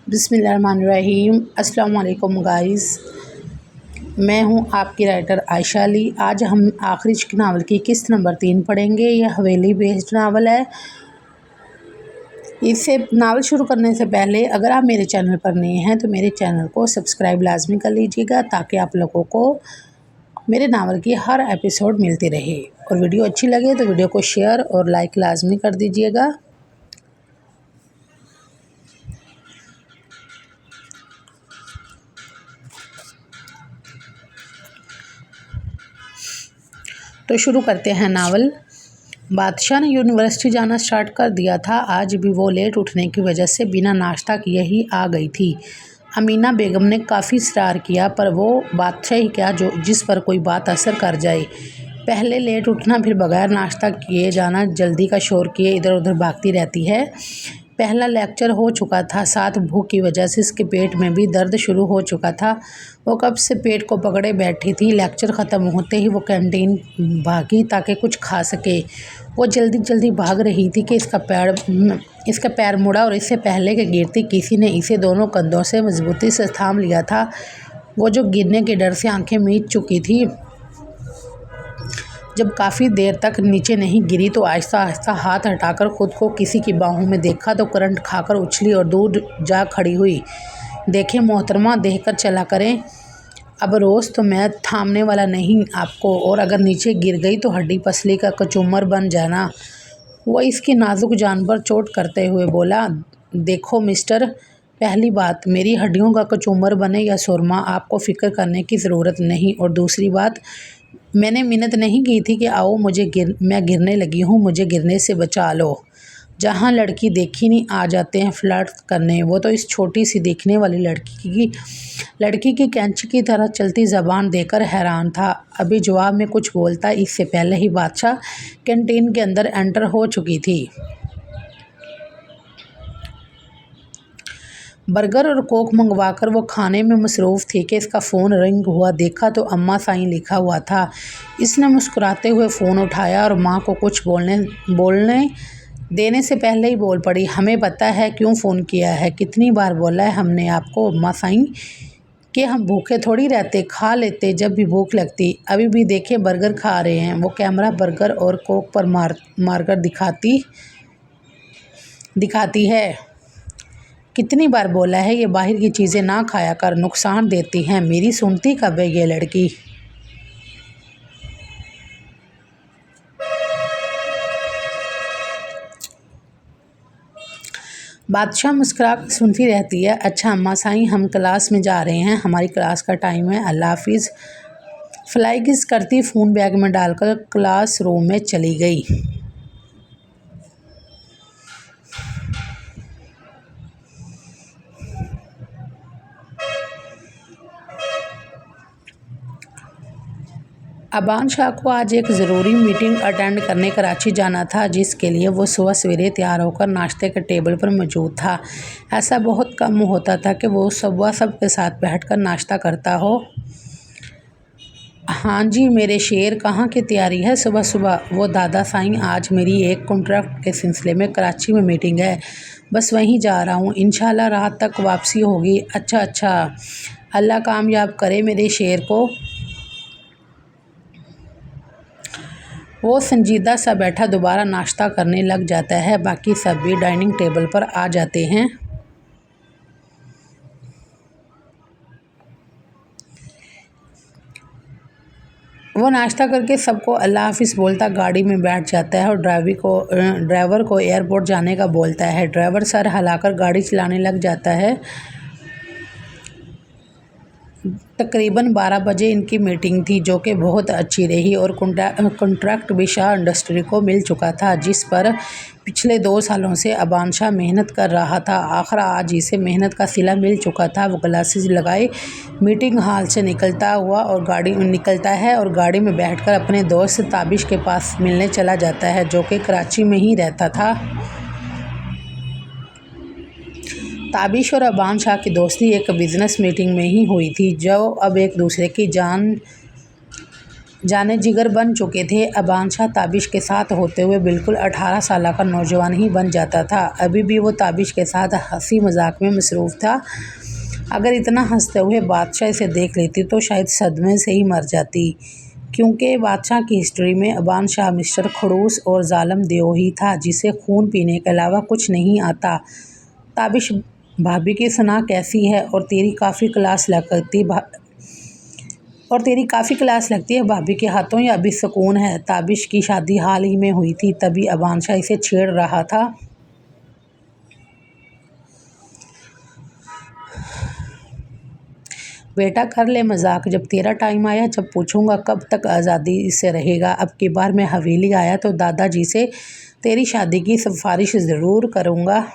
बिस्मिल्लाहिर्रहमानिर्रहीम। अस्सलाम वालेकुम गाइस, मैं हूं आपकी राइटर आयशा अली। आज हम आखिरी इश्क नावल की किस्त नंबर 3 पढ़ेंगे। यह हवेली बेस्ड नावल है। इसे नावल शुरू करने से पहले अगर आप मेरे चैनल पर नए हैं तो मेरे चैनल को सब्सक्राइब लाजमी कर लीजिएगा ताकि आप लोगों को मेरे नावल की हर एपिसोड मिलती रहे। और वीडियो अच्छी लगे तो वीडियो को शेयर और लाइक लाजमी कर दीजिएगा। तो शुरू करते हैं नावल। बादशाह ने यूनिवर्सिटी जाना स्टार्ट कर दिया था। आज भी वो लेट उठने की वजह से बिना नाश्ता किए ही आ गई थी। अमीना बेगम ने काफ़ी इसरार किया पर वो बादशाह ही क्या जो जिस पर कोई बात असर कर जाए। पहले लेट उठना फिर बगैर नाश्ता किए जाना, जल्दी का शोर किए इधर उधर भागती रहती है। पहला लेक्चर हो चुका था, साथ भूख की वजह से इसके पेट में भी दर्द शुरू हो चुका था। वो कब से पेट को पकड़े बैठी थी। लेक्चर ख़त्म होते ही वो कैंटीन भागी ताकि कुछ खा सके। वो जल्दी जल्दी भाग रही थी कि इसका पैर मुड़ा और इससे पहले कि गिरती किसी ने इसे दोनों कंधों से मजबूती से थाम लिया था। वो जो गिरने के डर से आंखें मीच चुकी थी। जब काफ़ी देर तक नीचे नहीं गिरी तो आहिस्ता आहिस्ता हाथ हटाकर खुद को किसी की बाहों में देखा तो करंट खाकर उछली और दूर जा खड़ी हुई। देखें मोहतरमा, देखकर चला करें। अब रोज़ तो मैं थामने वाला नहीं आपको, और अगर नीचे गिर गई तो हड्डी पसली का कचूमर बन जाना। वो इसकी नाजुक जान पर चोट करते हुए बोला, देखो मिस्टर, पहली बात मेरी हड्डियों का कचूमर बने या सुरमा आपको फ़िक्र करने की ज़रूरत नहीं। और दूसरी बात, मैंने मिन्नत नहीं की थी कि आओ मैं गिरने लगी हूँ, मुझे गिरने से बचा लो। जहाँ लड़की देखी नहीं आ जाते हैं फ्लर्ट करने। वो तो इस छोटी सी दिखने वाली लड़की की कैंची की तरह चलती ज़बान देकर हैरान था। अभी जवाब में कुछ बोलता इससे पहले ही बादशाह कैंटीन के अंदर एंटर हो चुकी थी। बर्गर और कोक मंगवाकर वो खाने में मसरूफ़ थी कि इसका फ़ोन रिंग हुआ। देखा तो अम्मा साईं लिखा हुआ था। इसने मुस्कुराते हुए फ़ोन उठाया और माँ को कुछ बोलने देने से पहले ही बोल पड़ी, हमें पता है क्यों फ़ोन किया है। कितनी बार बोला है हमने आपको अम्मा साईं कि हम भूखे थोड़ी रहते, खा लेते जब भी भूख लगती। अभी भी देखें बर्गर खा रहे हैं। वो कैमरा बर्गर और कोक पर मारकर दिखाती है। कितनी बार बोला है ये बाहर की चीज़ें ना खाया कर, नुकसान देती हैं। मेरी सुनती कब है ये लड़की। बादशाह मुस्कुरा कर सुनती रहती है। अच्छा अम्मा साईं, हम क्लास में जा रहे हैं, हमारी क्लास का टाइम है, अल्लाह हाफिज़। फ्लाई किस करती फ़ोन बैग में डालकर क्लास रूम में चली गई। अबान शाह को आज एक ज़रूरी मीटिंग अटेंड करने कराची जाना था, जिसके लिए वो सुबह सवेरे तैयार होकर नाश्ते के टेबल पर मौजूद था। ऐसा बहुत कम होता था कि वो सुबह सबके साथ बैठकर नाश्ता करता हो। हाँ जी मेरे शेर, कहाँ की तैयारी है सुबह सुबह। वो दादा साईं, आज मेरी एक कॉन्ट्रैक्ट के सिलसिले में कराची में मीटिंग है, बस वहीं जा रहा हूँ, इंशाल्लाह रात तक वापसी होगी। अच्छा, अल्लाह कामयाब करे मेरे शेर को। वो संजीदा सा बैठा दोबारा नाश्ता करने लग जाता है। बाकी सब भी डाइनिंग टेबल पर आ जाते हैं। वो नाश्ता करके सबको अल्लाह हाफिज़ बोलता गाड़ी में बैठ जाता है और ड्राइवर को एयरपोर्ट जाने का बोलता है। ड्राइवर सर हिलाकर गाड़ी चलाने लग जाता है। तकरीबन 12 बजे इनकी मीटिंग थी, जो कि बहुत अच्छी रही और कॉन्ट्रैक्ट भी शाह इंडस्ट्री को मिल चुका था, जिस पर पिछले 2 सालों से अबान शाह मेहनत कर रहा था। आखिर आज इसे मेहनत का सिला मिल चुका था। वो ग्लासेस लगाए मीटिंग हॉल से निकलता है और गाड़ी में बैठकर अपने दोस्त ताबिश के पास मिलने चला जाता है, जो कि कराची में ही रहता था। ताबिश और अबान शाह की दोस्ती एक बिज़नेस मीटिंग में ही हुई थी, जो अब एक दूसरे की जाने जिगर बन चुके थे। अबान शाह ताबिश के साथ होते हुए बिल्कुल 18 साल का नौजवान ही बन जाता था। अभी भी वो ताबिश के साथ हंसी मजाक में मसरूफ़ था। अगर इतना हंसते हुए बादशाह इसे देख लेती तो शायद सदमे से ही मर जाती, क्योंकि बादशाह की हिस्ट्री में अबान शाह मिस्टर खड़ूस और ज़ालिम देओही था, जिसे खून पीने के अलावा कुछ नहीं आता। ताबिश, भाभी की सुना कैसी है, और तेरी काफ़ी क्लास लगती है भाभी के हाथों, या अभी सुकून है। ताबिश की शादी हाल ही में हुई थी, तभी अबान शाह इसे छेड़ रहा था। बेटा कर ले मजाक, जब तेरा टाइम आया जब पूछूंगा कब तक आज़ादी से रहेगा। अब की बार मैं हवेली आया तो दादाजी से तेरी शादी की सिफारिश ज़रूर करूंगा।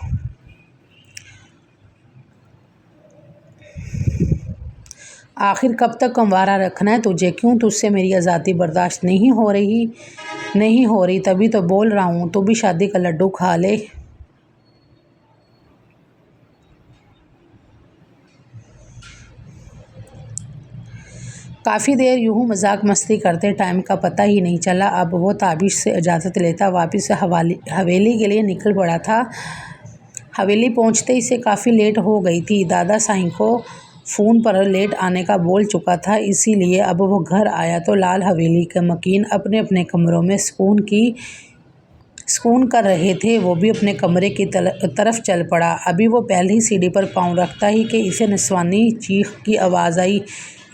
आखिर कब तक कंवारा रखना है तुझे? क्यों तुझसे मेरी आज़ादी बर्दाश्त नहीं हो रही? तभी तो बोल रहा हूँ, तू भी शादी का लड्डू खा ले। काफ़ी देर यूं मजाक मस्ती करते टाइम का पता ही नहीं चला। अब वो ताबिश से इजाज़त लेता वापस से हवेली के लिए निकल पड़ा था। हवेली पहुंचते ही से काफ़ी लेट हो गई थी। दादा साईं को फ़ोन पर लेट आने का बोल चुका था, इसीलिए अब वो घर आया तो लाल हवेली के मकीन अपने अपने कमरों में सुकून कर रहे थे। वो भी अपने कमरे की तरफ चल पड़ा। अभी वो पहली सीढ़ी पर पाँव रखता ही कि इसे निस्वानी चीख की आवाज़ आई।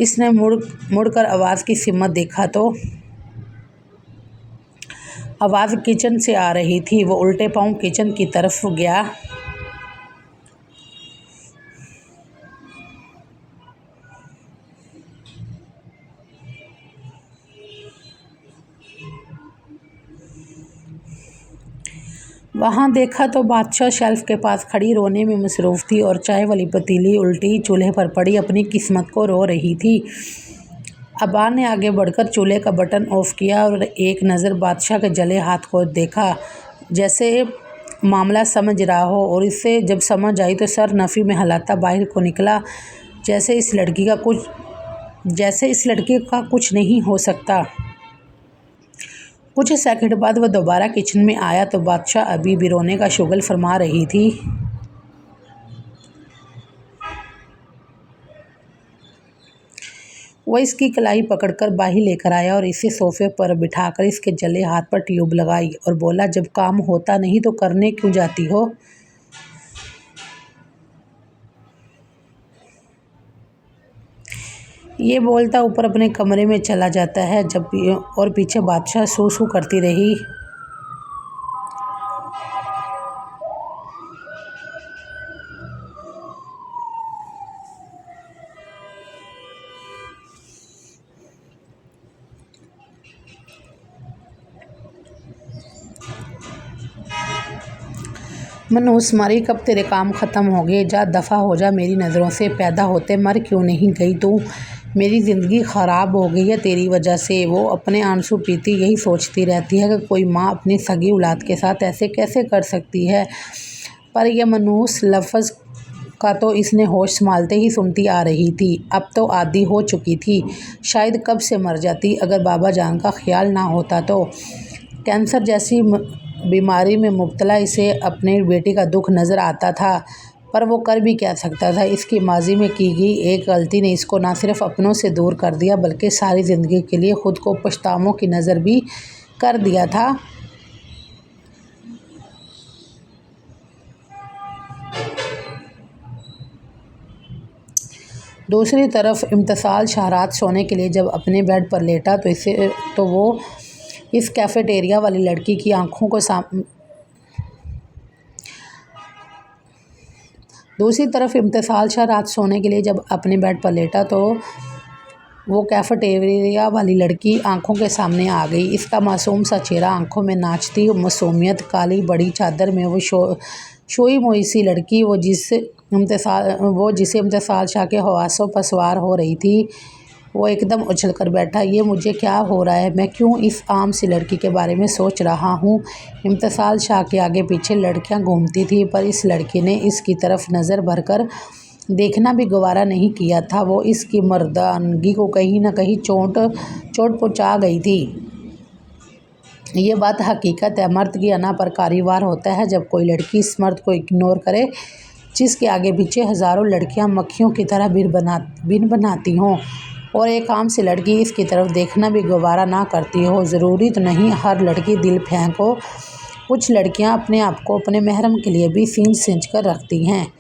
इसने मुड़कर आवाज़ की सिमत देखा तो आवाज़ किचन से आ रही थी। वो उल्टे पाँव किचन की तरफ गया। वहाँ देखा तो बादशाह शेल्फ के पास खड़ी रोने में मसरूफ़ थी और चाय वाली पतीली उल्टी चूल्हे पर पड़ी अपनी किस्मत को रो रही थी। अबान ने आगे बढ़कर चूल्हे का बटन ऑफ किया और एक नज़र बादशाह के जले हाथ को देखा, जैसे मामला समझ रहा हो, और इससे जब समझ आई तो सर नफ़ी में हिलाता बाहर को निकला, जैसे इस लड़की का कुछ नहीं हो सकता। कुछ सेकंड बाद वह दोबारा किचन में आया तो बादशाह अभी भी रोने का शुगल फरमा रही थी। वह इसकी कलाई पकड़कर बाहर लेकर आया और इसे सोफे पर बिठाकर इसके जले हाथ पर ट्यूब लगाई और बोला, जब काम होता नहीं तो करने क्यों जाती हो? ये बोलता ऊपर अपने कमरे में चला जाता है। और पीछे बादशाह सू सू करती रही। मनहूस मारी, कब तेरे काम ख़त्म हो गए? जा दफ़ा हो जा मेरी नज़रों से। पैदा होते मर क्यों नहीं गई तू? मेरी ज़िंदगी ख़राब हो गई है तेरी वजह से। वो अपने आंसू पीती यही सोचती रहती है कि कोई माँ अपनी सगी औलाद के साथ ऐसे कैसे कर सकती है, पर यह मनहूस लफ्ज़ का तो इसने होश संभालते ही सुनती आ रही थी। अब तो आदी हो चुकी थी। शायद कब से मर जाती अगर बाबा जान का ख्याल ना होता तो। कैंसर जैसी बीमारी में मुब्तला इसे अपने बेटी का दुख नज़र आता था, पर वो कर भी क्या सकता था। इसकी माजी में की गई एक गलती ने इसको ना सिर्फ अपनों से दूर कर दिया बल्कि सारी ज़िंदगी के लिए ख़ुद को पछतावों की नज़र भी कर दिया था। दूसरी तरफ इम्तिसाल शाह रात सोने के लिए जब अपने बेड पर लेटा तो वो इस कैफेटेरिया वाली लड़की की आंखों को दूसरी तरफ इम्तिसाल शाह रात सोने के लिए जब अपने बेड पर लेटा तो वो कैफेटेरिया वाली लड़की आंखों के सामने आ गई। इसका मासूम सा चेहरा, आंखों में नाचती मासूमियत, काली बड़ी चादर में वो शोई मोई सी लड़की, वो जिसे इम्तिसाल शाह के हवासों पर सवार हो रही थी। वो एकदम उछल कर बैठा। ये मुझे क्या हो रहा है? मैं क्यों इस आम सी लड़की के बारे में सोच रहा हूँ? इम्तिसाल शाह के आगे पीछे लड़कियाँ घूमती थी, पर इस लड़की ने इसकी तरफ नज़र भरकर देखना भी गवारा नहीं किया था। वो इसकी मर्दानगी को कहीं न कहीं चोट पहुँचा गई थी। ये बात हकीकत है। मर्द की अना पर कारीवार होता है जब कोई लड़की इस मर्द को इग्नोर करे जिसके आगे पीछे हज़ारों लड़कियां मक्खियों की तरह बिन बनाती हों और एक आम सी लड़की इसकी तरफ देखना भी गवारा ना करती हो। ज़रूरी तो नहीं हर लड़की दिल फेंक हो। कुछ लड़कियां अपने आप को अपने महरम के लिए भी सींच कर रखती हैं।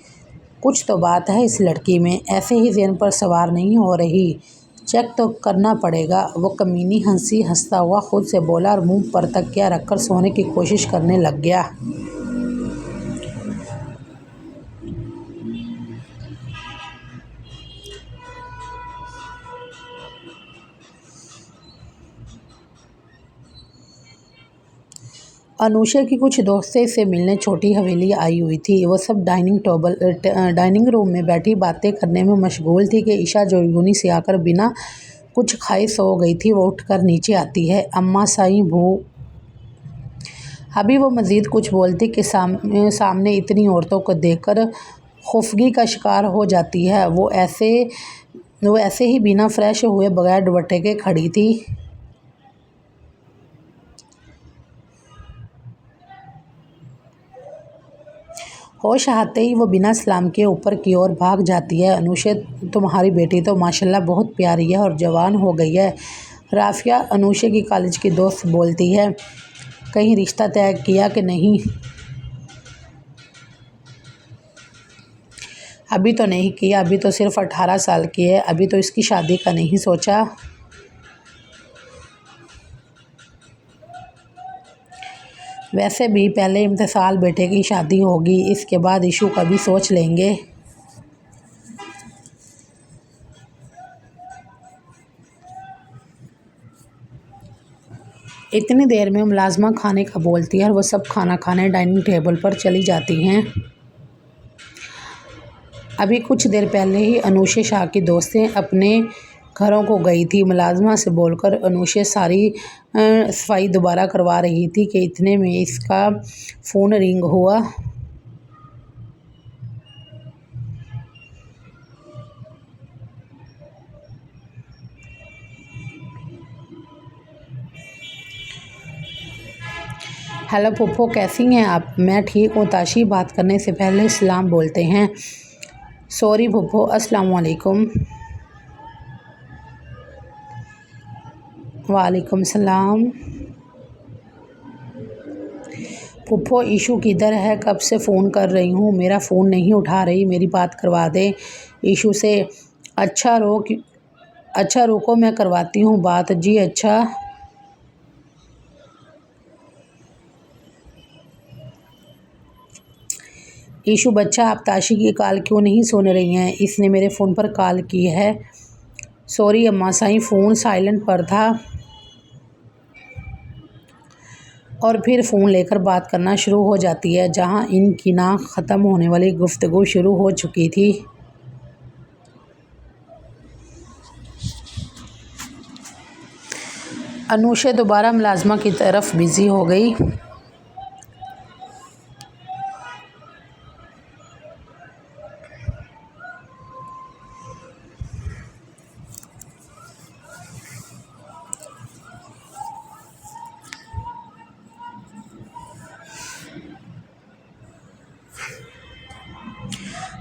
कुछ तो बात है इस लड़की में, ऐसे ही ज़हन पर सवार नहीं हो रही। चेक तो करना पड़ेगा। वो कमीनी हंसता हुआ खुद से बोला और मुंह पर तकिया रखकर सोने की कोशिश करने लग गया। अनुषा की कुछ दोस्तें इसे मिलने छोटी हवेली आई हुई थी। वो सब डाइनिंग रूम में बैठी बातें करने में मशगूल थी कि ईशा जो यूनी से आकर बिना कुछ खाए सो गई थी वो उठकर नीचे आती है। अम्मा साईं भू। अभी वो मज़ीद कुछ बोलती कि सामने इतनी औरतों को देखकर खौफगी का शिकार हो जाती है। वो ऐसे ही बिना फ्रेश हुए बगैर दुपट्टे के खड़ी थी। होश आते ही वो बिना सलाम के ऊपर की ओर भाग जाती है। अनुषा तुम्हारी बेटी तो माशाल्लाह बहुत प्यारी है और जवान हो गई है। राफिया अनुषा की कॉलेज की दोस्त बोलती है। कहीं रिश्ता तय किया कि नहीं? अभी तो नहीं किया, अभी तो सिर्फ 18 साल की है। अभी तो इसकी शादी का नहीं सोचा। वैसे भी पहले इम्तिसाल बेटे की शादी होगी, इसके बाद इशू का भी सोच लेंगे। इतनी देर में मुलाजमा खाने का बोलती है और वो सब खाना खाने डाइनिंग टेबल पर चली जाती हैं। अभी कुछ देर पहले ही अनुषा शाह की दोस्तें अपने घरों को गई थी। मुलाजमा से बोलकर अनुषा सारी सफाई दोबारा करवा रही थी कि इतने में इसका फ़ोन रिंग हुआ। हेलो फूफो, कैसी हैं आप? मैं ठीक हूँ। ताशी बात करने से पहले सलाम बोलते हैं। सॉरी फूफो, अस्सलाम वालेकुम। वालेकुम सलाम। फूफो इशू किधर है? कब से फ़ोन कर रही हूँ, मेरा फ़ोन नहीं उठा रही। मेरी बात करवा दें इशू से। अच्छा रुको मैं करवाती हूँ बात। जी अच्छा। ईशू बच्चा, आप ताशी की कॉल क्यों नहीं सुन रही हैं? इसने मेरे फ़ोन पर कॉल की है। सॉरी अम्मा साईं, फ़ोन साइलेंट पर था और फिर फ़ोन लेकर बात करना शुरू हो जाती है जहां इनकी ना ख़त्म होने वाली गुफ्तगू शुरू हो चुकी थी। अनुषा दोबारा मुलाजमा की तरफ बिज़ी हो गई।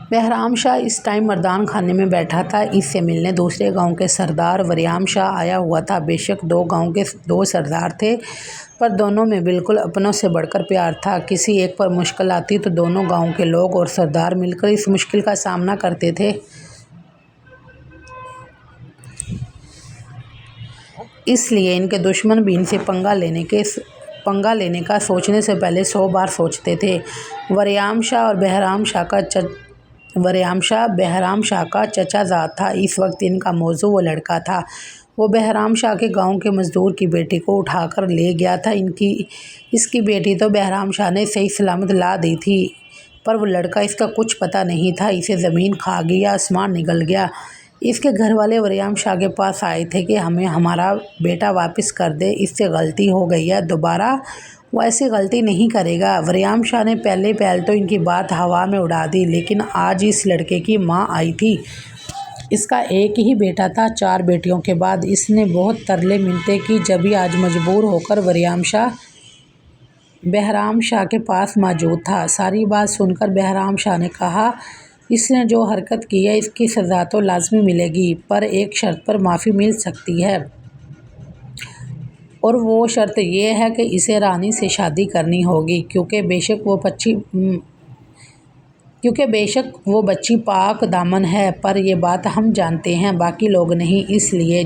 बहराम शाह इस टाइम मर्दान खाने में बैठा था। इससे मिलने दूसरे गांव के सरदार वरियाम शाह आया हुआ था। बेशक दो गांव के दो सरदार थे, पर दोनों में बिल्कुल अपनों से बढ़कर प्यार था। किसी एक पर मुश्किल आती तो दोनों गांव के लोग और सरदार मिलकर इस मुश्किल का सामना करते थे। इसलिए इनके दुश्मन भी इनसे पंगा लेने का सोचने से पहले 100 बार सोचते थे। वरियाम शाह बहराम शाह का चचाज़ाद था। इस वक्त इनका मौजू वो लड़का था। वो बहराम शाह के गांव के मज़दूर की बेटी को उठाकर ले गया था। इसकी बेटी तो बहराम शाह ने सही सलामत ला दी थी, पर वो लड़का इसका कुछ पता नहीं था। इसे ज़मीन खा गई या आसमान निगल गया। इसके घर वाले वरियाम शाह के पास आए थे कि हमें हमारा बेटा वापस कर दे, इससे गलती हो गई है। दोबारा वो ऐसी गलती नहीं करेगा। वरियाम शाह ने पहले पहल तो इनकी बात हवा में उड़ा दी, लेकिन आज इस लड़के की माँ आई थी। इसका एक ही बेटा था, 4 बेटियों के बाद इसने बहुत तरले मिन्नतें की, जब आज मजबूर होकर वरियाम शाह बहराम शाह के पास मौजूद था। सारी बात सुनकर बहराम शाह ने कहा, इसने जो हरकत की है इसकी सज़ा तो लाजमी मिलेगी, पर एक शर्त पर माफ़ी मिल सकती है, और वो शर्त ये है कि इसे रानी से शादी करनी होगी, क्योंकि बेशक वो बच्ची पाक दामन है, पर ये बात हम जानते हैं, बाकी लोग नहीं। इसलिए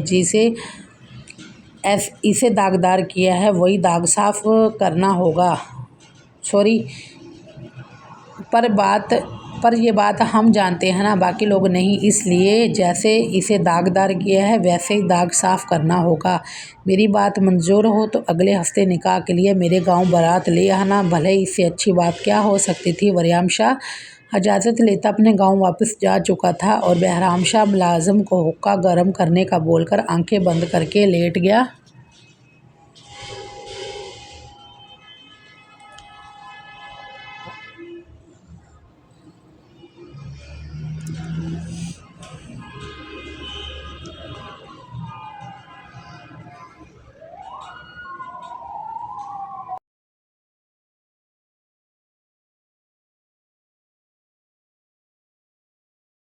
इसे दागदार किया है वही दाग साफ करना होगा। पर ये बात हम जानते हैं ना, बाकी लोग नहीं। इसलिए जैसे इसे दागदार किया है वैसे ही दाग साफ करना होगा। मेरी बात मंजूर हो तो अगले हफ्ते निकाह के लिए मेरे गांव बारात ले आना। भले इससे अच्छी बात क्या हो सकती थी। वरियाम शाह इजाज़त लेता अपने गांव वापस जा चुका था और बहराम शाह मुलाजिम को हुक्का गर्म करने का बोलकर आंखें बंद करके लेट गया।